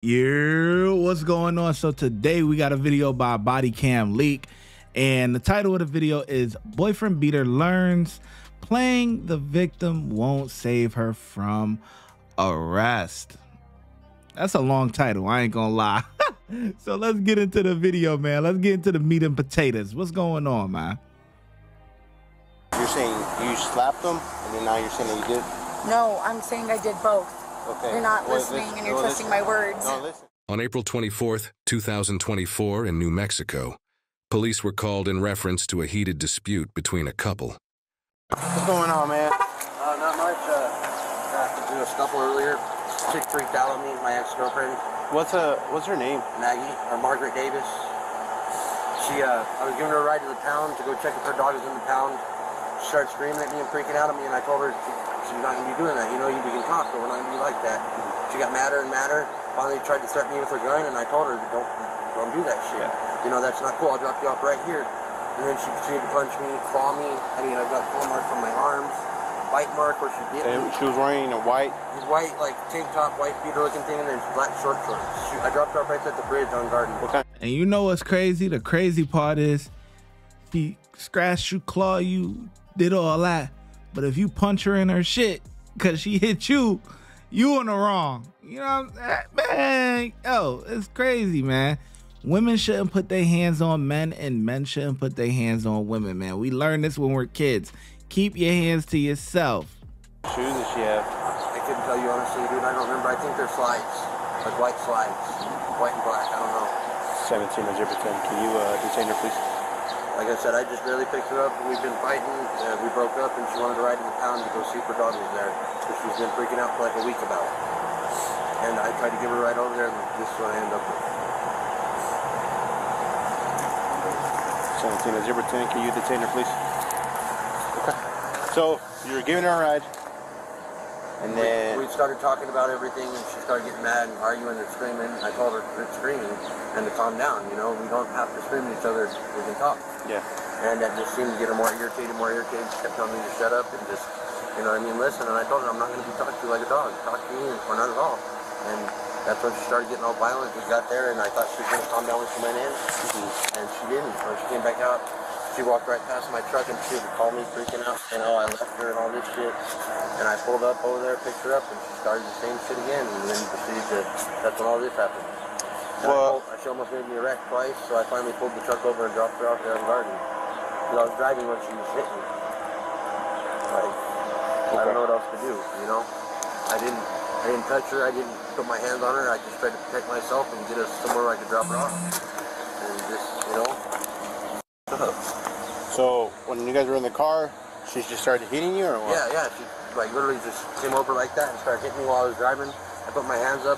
Yeah, what's going on? So today we got a video by Bodycam leak, and the title of the video is "Boyfriend Beater Learns Playing the Victim Won't Save Her from Arrest." That's a long title, I ain't gonna lie. So let's get into the video, man. Let's get into the meat and potatoes. What's going on, man? You're saying you slapped them, and then now you're saying that you did? No, I'm saying I did both. Okay. You're not listening, and you're twisting my words. No, listen. On April 24th, 2024, in New Mexico, police were called in reference to a heated dispute between a couple. What's going on, man? Not much. I did a scuffle earlier. Chick freaked out on me, my ex-girlfriend. What's her name? Maggie, or Margaret Davis. I was giving her a ride to the pound to go check if her dog is in the pound. She started screaming at me and freaking out at me, and I told her she's not going to be doing that. You know, we can talk, but we're not going to be like that. She got madder and madder. Finally tried to threaten me with her gun, and I told her, don't do that shit. You know, that's not cool. I'll drop you off right here. And then she continued to punch me, claw me. I mean, I've got claw marks on my arms, bite mark where she bit me. She was wearing a white, like tank top, white beater looking thing, and then black short shorts. I dropped her off right at the bridge on Garden. Okay. And you know what's crazy? The crazy part is she scratched you, claw you, did all that. But if you punch her in her shit because she hit you, you in the wrong. You know what I'm saying? Man, yo, it's crazy, man. Women shouldn't put their hands on men, and men shouldn't put their hands on women, man. We learned this when we're kids. Keep your hands to yourself. Shoes does she have? I couldn't tell you honestly, dude. I don't remember. I think they're slides, like white slides, white and black. I don't know. 17 or 0%. Can you detain her, please? Like I said, I just barely picked her up. We've been fighting. We broke up, and she wanted to ride to the pound to go see if her dog was there. So she's been freaking out for like a week about it. And I tried to give her a ride over there, and this is what I ended up with. 17 or 0%. Can you detain her, please? Okay. So you're giving her a ride, and then we started talking about everything, and she started getting mad and arguing and screaming. I told her to quit screaming and to calm down. You know, we don't have to scream at each other. We can talk. Yeah. And that just seemed to get her more irritated, She kept telling me to shut up and just, you know what I mean, listen. And I told her, I'm not going to be talked to like a dog. Talk to me or not at all. And that's when she started getting all violent. We got there, and I thought she was going to calm down when she went in. And she didn't. When she came back out, she walked right past my truck, and she would call me freaking out, saying, oh, I left her and all this shit. And I pulled up over there, picked her up, and she started the same shit again. And then proceeded to, that's when all this happened. Well, she almost made me a wreck twice, so I finally pulled the truck over and dropped her off there in the garden. Because I was driving when she was hitting me. Like, I don't know what else to do, you know? I didn't touch her, I didn't put my hands on her, I just tried to protect myself and get us somewhere where I could drop her off. And just, you know. So, when you guys were in the car, she just started hitting you, or what? Yeah, she like literally just came over like that and started hitting me while I was driving. I put my hands up.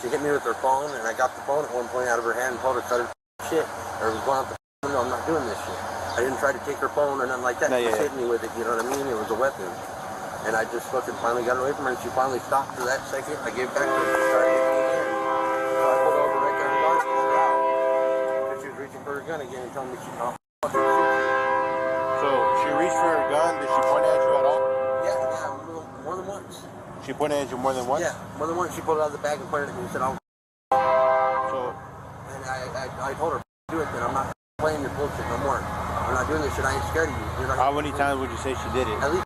She hit me with her phone, and I got the phone at one point out of her hand and told her to cut her shit, or was going out the phone. No, I'm not doing this shit. I didn't try to take her phone or nothing like that. She hit me with it, you know what I mean? It was a weapon. And I just fucking finally got away from her, and she finally stopped for that second. I gave back to her, and she started hitting me again. So I pulled over right there and got her out. And she was reaching for her gun again and telling me she can't fucking shoot me. So she reached for her gun, did she point at you at all? Yeah, more than once. She pointed at you more than once? Yeah, more than once. She pulled it out of the bag and pointed at me and said, I'll so, and I told her, do it then. I'm not playing your bullshit no more. I'm not doing this shit. I ain't scared of you. You're not. How many times would you say she did it? At least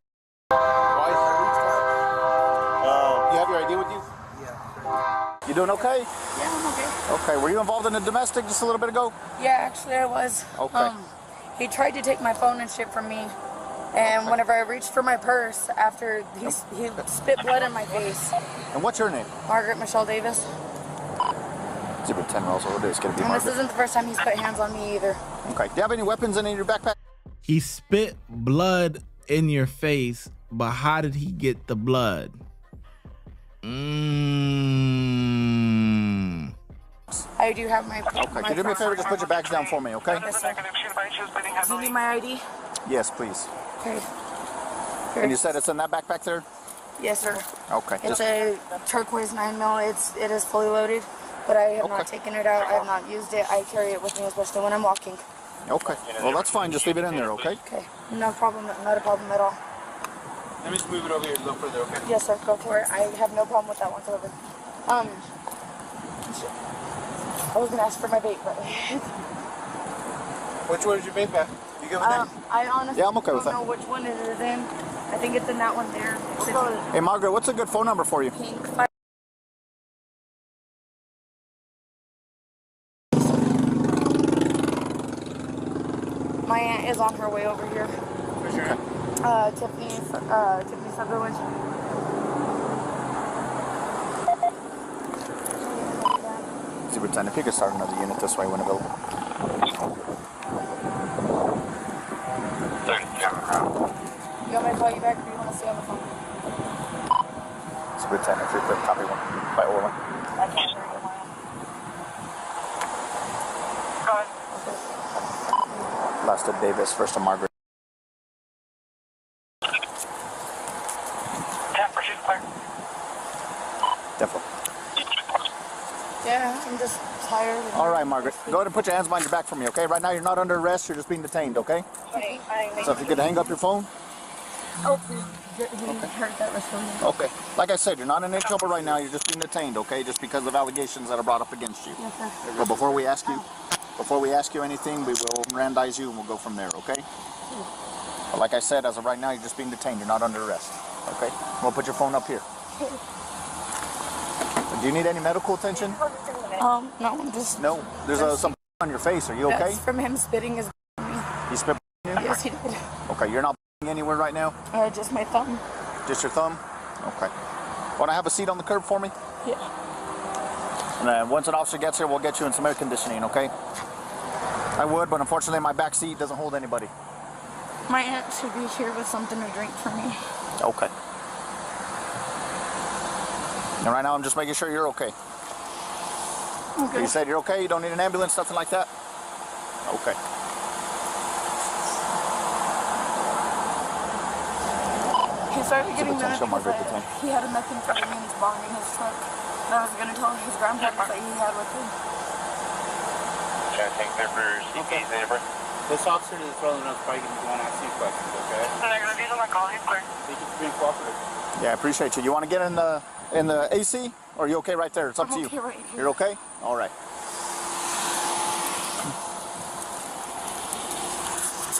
twice. At least twice. You have your ID with you? Yeah. You doing okay? Yeah, I'm okay. Okay. Were you involved in a domestic just a little bit ago? Yeah, actually I was. Okay. He tried to take my phone and shit from me. And whenever I reached for my purse, after he spit blood in my face. And what's her name? Margaret Michelle Davis. 010 also. It's going to be And Margaret. this isn't the first time he's put hands on me either. Okay. Do you have any weapons in your backpack? He spit blood in your face, but how did he get the blood? I do have my... Okay. Can you do me a favor? Just put your bags down for me, okay? Yes, sir. Do you need my ID? Yes, please. Okay. And you said it's in that backpack there? Yes, sir. Okay. It's a turquoise 9mm. It is fully loaded, but I have not taken it out. I have not used it. I carry it with me, especially when I'm walking. Okay. Well, that's fine. Just leave it in there, okay? Okay. No problem. Not a problem at all. Let me just move it over here a little further, okay? Yes, sir. Go for it. I have no problem with that whatsoever. shit. I was gonna ask for my vape, but. Which one is your vape at? You give it in? I honestly Yeah, I'm okay with don't that. know which one it is in. I think it's in that one there. Hey, Margaret, what's a good phone number for you? Pink. My aunt is on her way over here. For sure. Tiffany Sutherland. Superintendent, if you could start another unit this way when available. You want me to call you back or do you want to stay on the phone? Superintendent, if you could copy one by Orland. I can't hear you, my aunt. Last to Davis, first to Margaret. Definitely. Yeah, I'm just tired. All right, Margaret. Go ahead and put your hands behind your back for me, okay? Right now, you're not under arrest. You're just being detained, okay? So if you could hang up your phone. Oh, he heard that response. Okay. Like I said, you're not in any trouble right now. You're just being detained, okay? Just because of allegations that are brought up against you. Yes, sir. But before we ask you anything, we will Mirandize you and we'll go from there, okay? But like I said, as of right now, you're just being detained. You're not under arrest, okay? We'll put your phone up here. Do you need any medical attention? No, I'm just... No. There's some on your face. Are you okay? That's from him spitting his on me. He spit on you? Yes, he did. Okay, you're not anywhere right now? Just my thumb. Just your thumb? Okay. Want to have a seat on the curb for me? Yeah. And then once an officer gets here, we'll get you in some air conditioning, okay? I would, but unfortunately my back seat doesn't hold anybody. My aunt should be here with something to drink for me. Okay. And right now I'm just making sure you're okay. Okay. You said you're okay? You don't need an ambulance, nothing like that? Okay. He started getting mad potential because Margaret he had a methamphetamine bong in his truck. And I was going to tell his grandparents that he had with him. Trying to take their CPs, neighbor. This officer that's rolling up is probably going to want to ask you questions, okay? These are my calling quick. Thank you for being cooperative. Yeah, I appreciate you. You want to get in the AC? Or are you okay right there? It's up to you. Okay right here. You're okay? All right.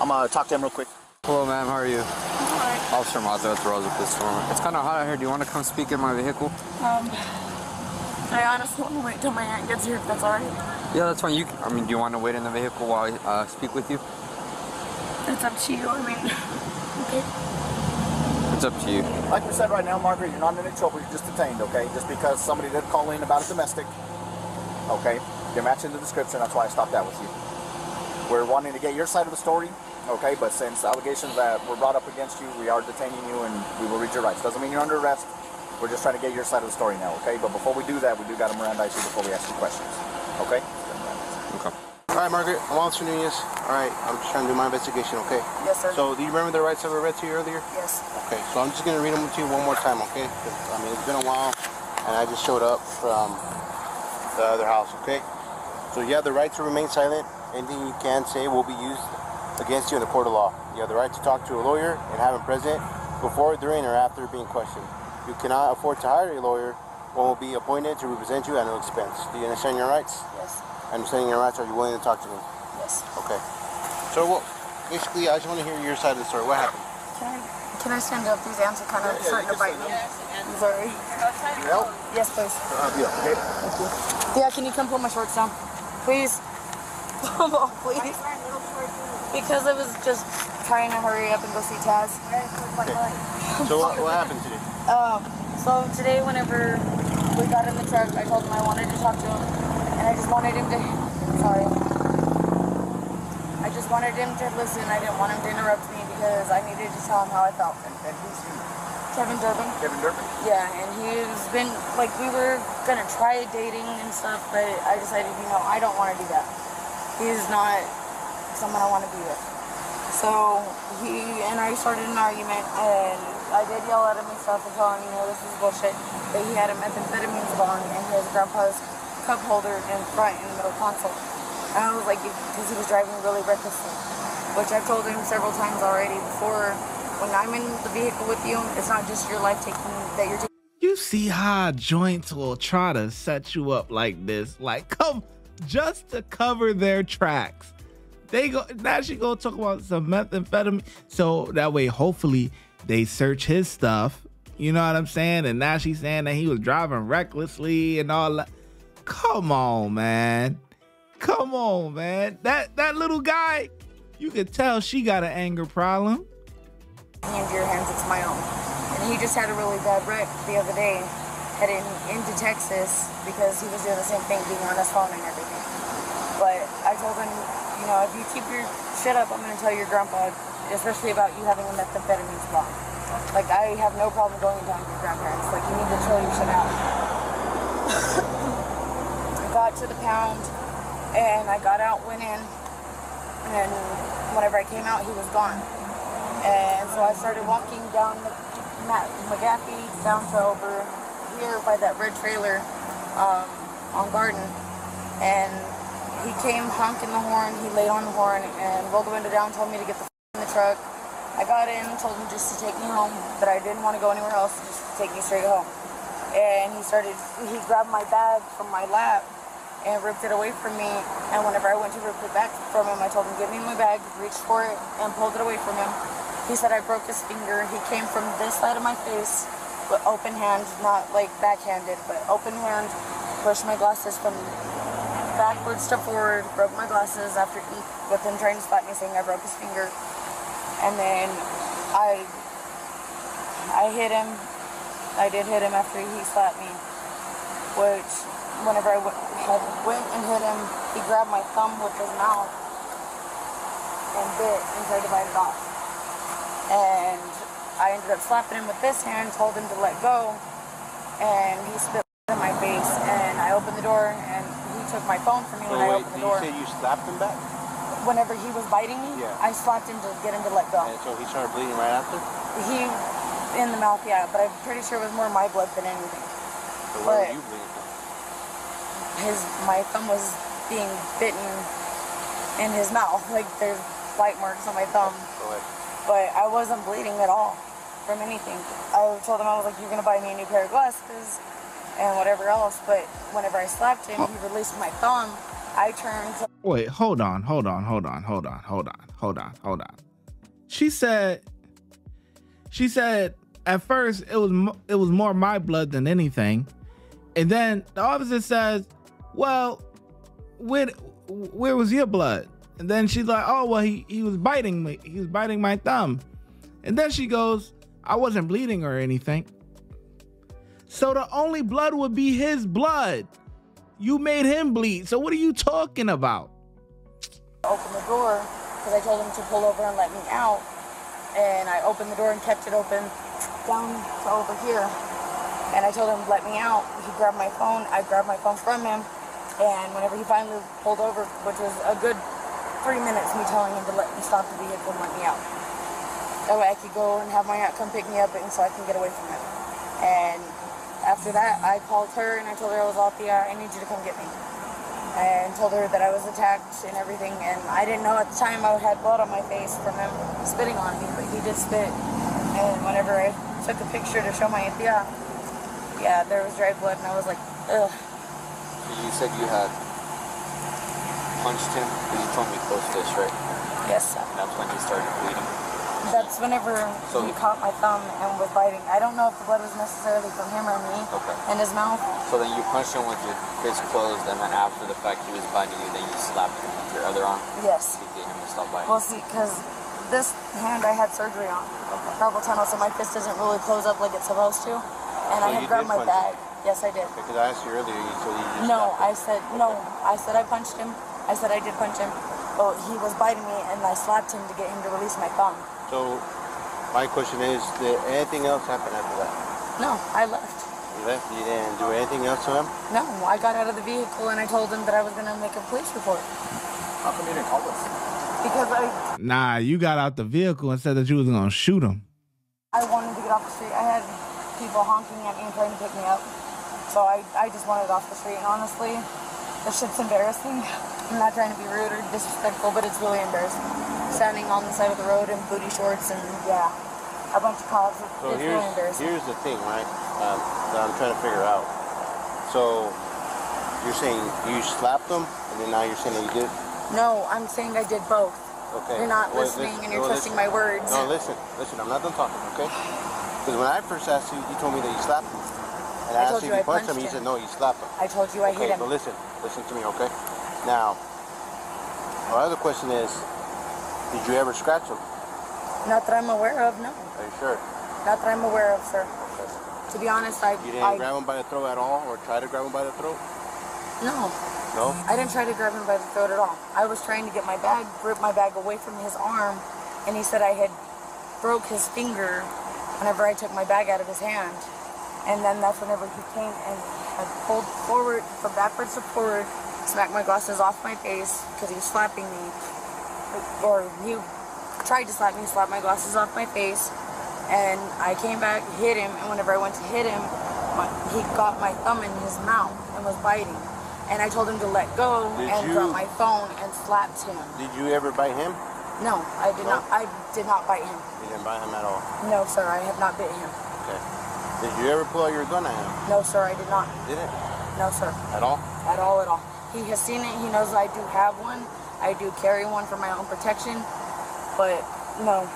I'm going to talk to him real quick. Hello, ma'am. How are you? Alright. Officer Mazda with the Rosa Pistol. It's kind of hot out here. Do you want to come speak in my vehicle? I honestly want to wait till my aunt gets here, if that's alright. Yeah, that's fine. Do you want to wait in the vehicle while I speak with you? It's up to you. I mean, okay. It's up to you. Like we said right now, Margaret, you're not in any trouble. You're just detained, okay? Just because somebody did call in about a domestic, okay? You're matching the description. That's why I stopped that with you. We're wanting to get your side of the story, okay? But since allegations that were brought up against you, we are detaining you and we will read your rights. Doesn't mean you're under arrest. We're just trying to get your side of the story now, okay? But before we do that, we do got to Mirandize you before we ask you questions, okay? Okay. All right, Margaret, I'm Officer Nunez. All right, I'm just trying to do my investigation, okay? Yes, sir. So, do you remember the rights that were read to you earlier? Yes. Okay, so I'm just going to read them to you one more time, okay? 'Cause, I mean, it's been a while, and I just showed up from the other house, okay? So you have the right to remain silent. Anything you can say will be used against you in the court of law. You have the right to talk to a lawyer and have him present before, during, or after being questioned. You cannot afford to hire a lawyer. One will be appointed to represent you at no expense. Do you understand your rights? Yes. Understanding your rights, are you willing to talk to me? Yes. Okay. So, well, basically, I just want to hear your side of the story. What happened? Can I stand up? These ants are kind of starting to bite me. I'm sorry. Help? Yes, please. Yeah, okay. Thank you. Yeah, can you come pull my shorts down? Please. Oh, please. Because I was just trying to hurry up and go see Taz. Okay. So what happened today? So today whenever we got in the truck, I told him I wanted to talk to him. And I just wanted him to, sorry. I just wanted him to listen. I didn't want him to interrupt me because I needed to tell him how I felt. And who's he? Kevin Durbin. Kevin Durbin? Yeah, and he's been, like, we were gonna try dating and stuff, but I decided, I don't want to do that. He's not someone I want to be with. So he and I started an argument, and I did yell at him and stuff and tell him, this is bullshit. But he had a methamphetamine bong and his grandpa's cup holder in front in the middle console. And I was like, because he was driving really recklessly, which I've told him several times already before. When I'm in the vehicle with you, it's not just your life that you're taking. You see how joints will try to set you up like this? Like, come just to cover their tracks. They go now. She gonna talk about some methamphetamine, so that way, hopefully, they search his stuff. You know what I'm saying? And now she's saying that he was driving recklessly and all that. Come on, man. Come on, man. That little guy, you could tell she got an anger problem. Into your hands, it's my own. And he just had a really bad wreck the other day, heading into Texas because he was doing the same thing, being on his phone and everything. But I told him, you know, if you keep your shit up, I'm going to tell your grandpa, especially about you having a methamphetamine problem. Like, I have no problem going down to your grandparents. Like, you need to chill your shit out. I got to the pound, and I got out, went in, and whenever I came out, he was gone. And so I started walking down McGaffey down to over here by that red trailer on Garden. And he came honking the horn, he laid on the horn and rolled the window down, told me to get the in the truck. I got in, told him just to take me home, that I didn't want to go anywhere else, just to take me straight home. And he grabbed my bag from my lap and ripped it away from me. And whenever I went to rip it back from him, I told him, give me my bag, reached for it and pulled it away from him. He said I broke his finger. He came from this side of my face with open hand, not like backhanded, but open hand, pushed my glasses from backwards to forward, broke my glasses after with him trying to slap me, saying I broke his finger. And then I hit him. I did hit him after he slapped me, which whenever I went and hit him, he grabbed my thumb with his mouth and bit and tried to bite it off. And I ended up slapping him with this hand, told him to let go, and he spit in my face, and I opened the door, and he took my phone from me when I opened the door. Did you say you slapped him back? Whenever he was biting me, yeah. I slapped him to get him to let go. And so he started bleeding right after? He, in the mouth, yeah, but I'm pretty sure it was more my blood than anything. So where were you bleeding from? My thumb was being bitten in his mouth, like there's bite marks on my thumb. Go ahead. But I wasn't bleeding at all from anything. I told him, I was like, you're going to buy me a new pair of glasses and whatever else. But whenever I slapped him, he released my thumb. I turned to... Wait, hold on. She said at first it was more my blood than anything. And then the officer says, well, where was your blood? And then she's like, oh, well, he was biting me. He was biting my thumb. And then she goes, I wasn't bleeding or anything. So the only blood would be his blood. You made him bleed. So what are you talking about? Open the door because I told him to pull over and let me out. And I opened the door and kept it open down to over here. And I told him, let me out. He grabbed my phone. I grabbed my phone from him. And whenever he finally pulled over, which was a good 3 minutes, me telling him to let me stop the vehicle and let me out. That way I could go and have my aunt come pick me up and so I can get away from him. And after that, I called her and I told her I was off the air. I need you to come get me. And told her that I was attacked and everything. And I didn't know at the time I had blood on my face from him spitting on me, but he did spit. And whenever I took a picture to show my tia, yeah, there was dry blood and I was like, ugh. So you said you had punched him, but you told me close to this, right? Yes, sir. And that's when he started bleeding? That's whenever he caught my thumb and was biting. I don't know if the blood was necessarily from him or me in his mouth. So then you punched him with your fist closed, and then after the fact he was biting you, then you slapped him with your other arm? Yes. To get him to stop biting? Well, see, because this hand I had surgery on, carpal tunnel, so my fist doesn't really close up like it's supposed to. And I had grabbed my bag. Yes, I did. Because I asked you earlier, so you just No, I said I punched him. I said I did punch him. But he was biting me, and I slapped him to get him to release my thumb. So, my question is, did anything else happen after that? No, I left. You left? You didn't do anything else to him? No, I got out of the vehicle, and I told him that I was going to make a police report. How come you didn't call us? Because Nah, you got out the vehicle and said that you was going to shoot him. I wanted to get off the street. I had people honking at me and trying to pick me up. So I just wanted off the street, and honestly, this shit's embarrassing. I'm not trying to be rude or disrespectful, but it's really embarrassing. Standing on the side of the road in booty shorts and, yeah, a bunch of cops. So it's really embarrassing. Here's the thing, right? that I'm trying to figure out. So you're saying you slapped them, and then now you're saying that you did? No, I'm saying I did both. Okay. You're not listening, and you're twisting my words. No, listen, I'm not done talking, okay? Because when I first asked you, you told me that you slapped him. And I asked you if you punched him, you said no, you slapped him. I told you I hit him. But listen to me, okay? Now, our other question is, did you ever scratch him? Not that I'm aware of, no. Are you sure? Not that I'm aware of, sir. Okay. To be honest, You didn't grab him by the throat at all, or try to grab him by the throat? No. No? I didn't try to grab him by the throat at all. I was trying to get my bag, rip my bag away from his arm, and he said I had broke his finger whenever I took my bag out of his hand. And then that's whenever he came and I pulled forward, from backwards to forward, smacked my glasses off my face because he was slapping me. Or he tried to slap me, slapped my glasses off my face. And I came back, hit him, and whenever I went to hit him, he got my thumb in his mouth and was biting. And I told him to let go and drop my phone and slapped him. Did you ever bite him? No, I did not. I did not bite him. You didn't bite him at all? No, sir, I have not bit him. Okay. Did you ever pull out your gun at him? No, sir, I did not. Didn't? No, sir. At all? At all, at all. He has seen it. He knows I do have one. I do carry one for my own protection. But no,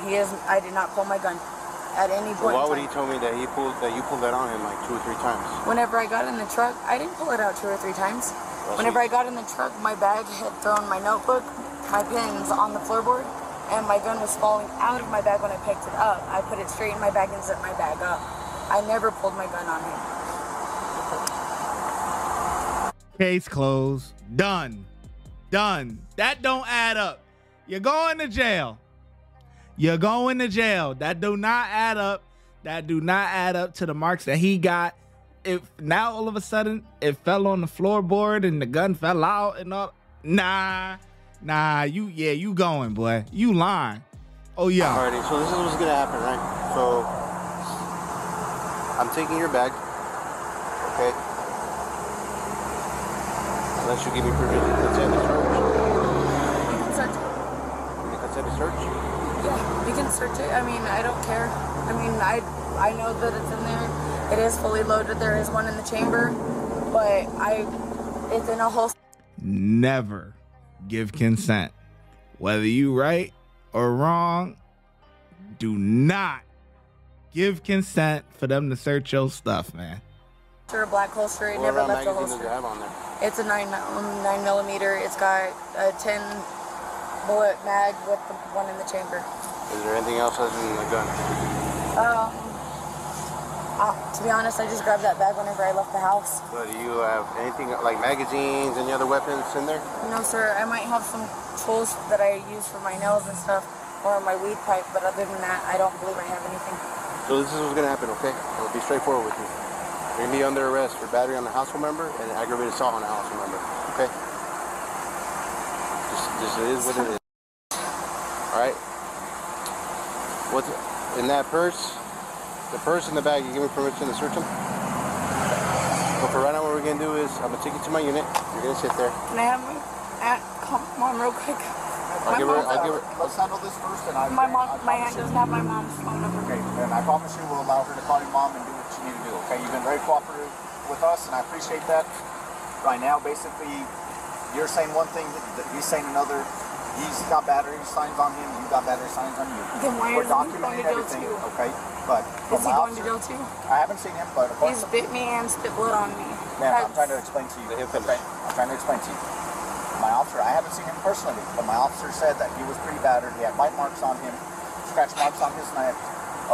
I did not pull my gun at any point. Why would he tell me that you pulled that on him like 2 or 3 times? Whenever I got in the truck, I didn't pull it out 2 or 3 times. Whenever I got in the truck, my bag had thrown my notebook, my pens on the floorboard, and my gun was falling out of my bag when I picked it up. I put it straight in my bag and zipped my bag up. I never pulled my gun on him. Case closed. Done. That don't add up. You're going to jail. You're going to jail. That do not add up. That do not add up to the marks that he got. If now all of a sudden it fell on the floorboard and the gun fell out and all. Nah, you going, boy. You lying. Oh yeah. Alrighty, so this is what's gonna happen, right? So I'm taking your bag, okay? Unless you give me permission to consent to search. You can search it. You consent to search? Yeah, you can search it. I mean, I don't care. I mean, I know that it's in there. It is fully loaded. There is one in the chamber, but it's in a holster. Never give consent. Whether you right or wrong, do not give consent for them to search your stuff, man. A black holster. It never left the holster. Does it have on there? It's a 9mm. It's got a 10 bullet mag with the one in the chamber. Is there anything else other than the gun? To be honest, I just grabbed that bag whenever I left the house. So do you have anything like magazines, any other weapons in there? No, sir. I might have some tools that I use for my nails and stuff, or my weed pipe, but other than that, I don't believe I have anything. So this is what's going to happen, okay? I'll be straightforward with you. You're going to be under arrest for battery on a household member and aggravated assault on a household member, okay? Just it is what it is. Alright? What's in that purse? The purse in the bag, you give me permission to search them? So for right now, what we're going to do is, I'm going to take you to my unit. You're going to sit there. Can I have my aunt call mom real quick? I'll give her. Let's handle this first, and my aunt doesn't have my mom's phone number. Okay, and I promise you we'll allow her to call your mom and do what you need to do, okay? You've been very cooperative with us, and I appreciate that. Right now, basically, you're saying one thing, he's saying another. He's got battery signs on him, you got battery signs on you. Then why We're is he going to documenting jail everything, too? okay? But Is he going to jail too? I haven't seen him, but of course. He's bit me and spit blood on me. Man, I'm trying to explain to you. Okay? I'm trying to explain to you. My officer, I haven't seen him personally, but my officer said that he was pretty battered. He had bite marks on him, scratch marks on his neck.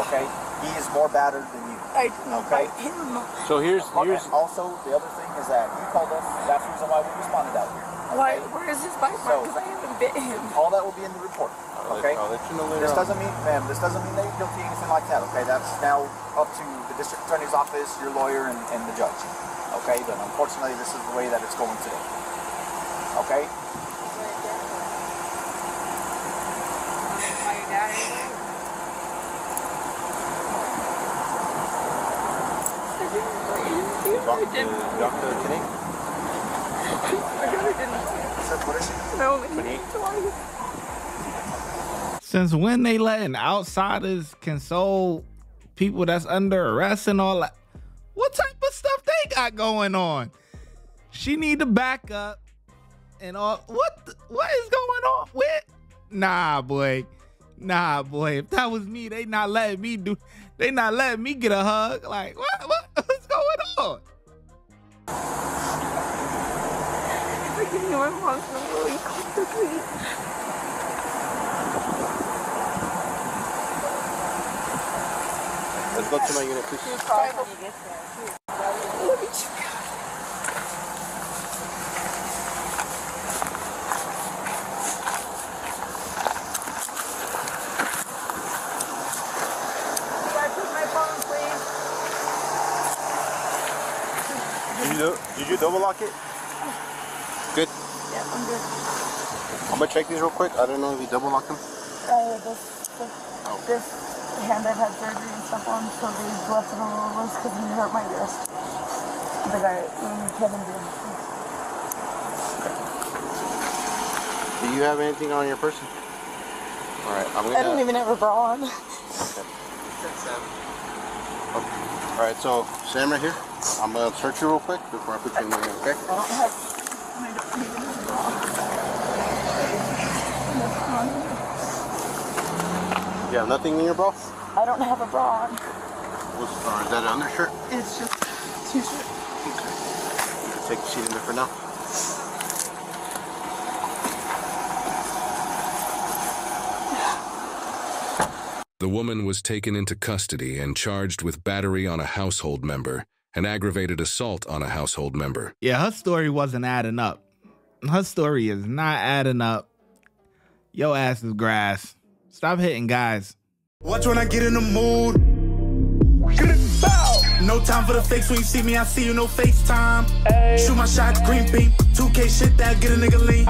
Okay? He is more battered than you. I didn't bite him. So here's also the other thing is that he called us. That's the reason why we responded out here. Why? Okay? Where is his bite mark? Because I haven't bit him. All that will be in the report. Okay? I'll let you know later. This doesn't mean, ma'am, this doesn't mean that you're guilty or anything like that. Okay? That's now up to the district attorney's office, your lawyer, and the judge. Okay? But unfortunately, this is the way that it's going today. Okay? Dr. Kinney? Since when they letting outsiders console people that's under arrest and all that? What type of stuff they got going on? She need to back up and all. What is going on with? Nah, boy. Nah, boy. If that was me, they not letting me get a hug. Like, what's going on? It's like getting more emotional really quickly. Let's go to my unit, please. Let me check out. Did you double lock it? Good? Yeah, I'm good. I'm gonna check these real quick. I don't know if you double locked them. This hand I've had surgery and stuff on, so they left it a little loose because he hurt my wrist. The guy, Kevin did. Do you have anything on your person? Alright, I don't even have a bra on. Okay. Alright, so Sam right here. I'm gonna search you real quick before I put you in the unit, okay? I don't have a bra. You have nothing in your bra? I don't have a bra on. Is that an undershirt? It's just t-shirt. Okay. Take a seat in there for now. The woman was taken into custody and charged with battery on a household member and aggravated assault on a household member. Yeah, her story wasn't adding up. Her story is not adding up. Your ass is grass. Stop hitting guys. Watch when I get in the mood. No time for the fakes. When you see me, I see you, no FaceTime. Shoot my shot, green beam. 2K shit that get a nigga lean.